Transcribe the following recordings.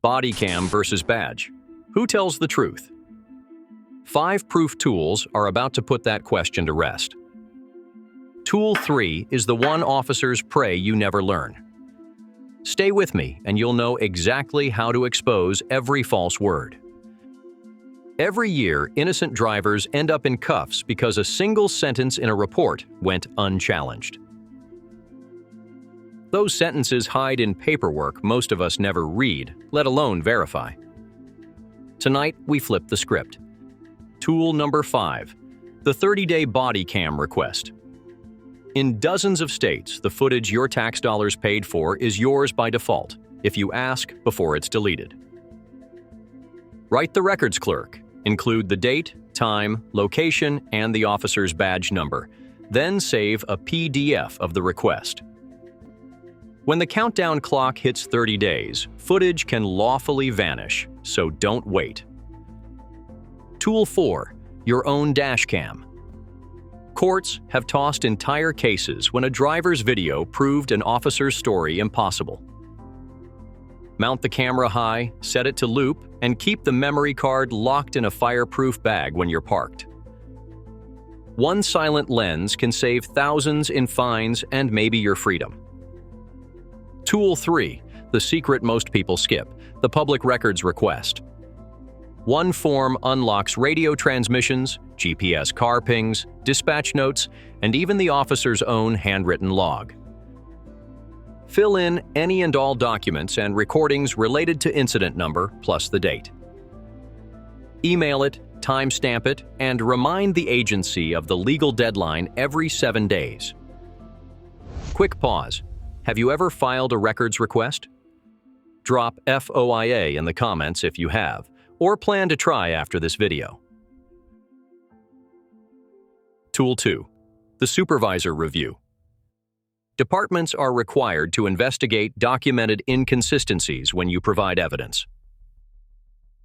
Body cam versus badge. Who tells the truth? 5 proof tools are about to put that question to rest. Tool 3 is the one officers pray you never learn. Stay with me and you'll know exactly how to expose every false word. Every year, innocent drivers end up in cuffs because a single sentence in a report went unchallenged. Those sentences hide in paperwork most of us never read, let alone verify. Tonight, we flip the script. Tool number 5, the 30-day body cam request. In dozens of states, the footage your tax dollars paid for is yours by default, if you ask before it's deleted. Write the records clerk, include the date, time, location, and the officer's badge number, then save a PDF of the request. When the countdown clock hits 30 days, footage can lawfully vanish, so don't wait. Tool 4, your own dash cam. Courts have tossed entire cases when a driver's video proved an officer's story impossible. Mount the camera high, set it to loop, and keep the memory card locked in a fireproof bag when you're parked. One silent lens can save thousands in fines and maybe your freedom. Tool 3, the secret most people skip, the public records request. One form unlocks radio transmissions, GPS car pings, dispatch notes, and even the officer's own handwritten log. Fill in any and all documents and recordings related to incident number plus the date. Email it, timestamp it, and remind the agency of the legal deadline every 7 days. Quick pause. Have you ever filed a records request? Drop FOIA in the comments if you have, or plan to try after this video. Tool 2, the supervisor review. Departments are required to investigate documented inconsistencies when you provide evidence.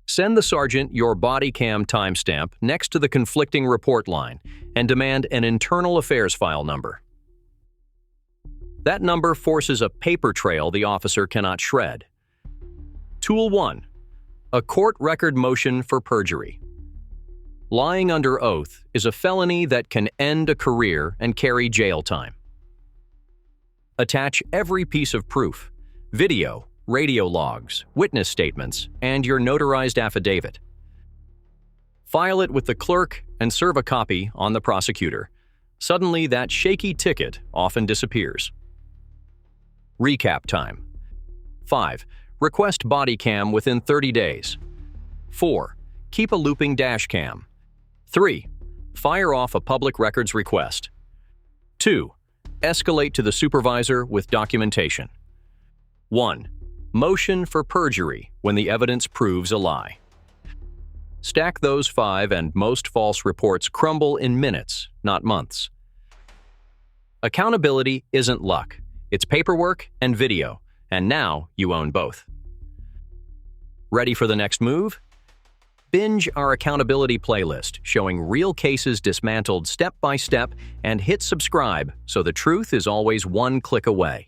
Send the sergeant your body cam timestamp next to the conflicting report line and demand an internal affairs file number. That number forces a paper trail the officer cannot shred. Tool 1, a court record motion for perjury. Lying under oath is a felony that can end a career and carry jail time. Attach every piece of proof, video, radio logs, witness statements, and your notarized affidavit. File it with the clerk and serve a copy on the prosecutor. Suddenly, that shaky ticket often disappears. Recap time. 5. Request body cam within 30 days. 4. Keep a looping dash cam. 3. Fire off a public records request. 2. Escalate to the supervisor with documentation. 1. Motion for perjury when the evidence proves a lie. Stack those 5 and most false reports crumble in minutes, not months. Accountability isn't luck. It's paperwork and video, and now you own both. Ready for the next move? Binge our accountability playlist showing real cases dismantled step by step and hit subscribe so the truth is always one click away.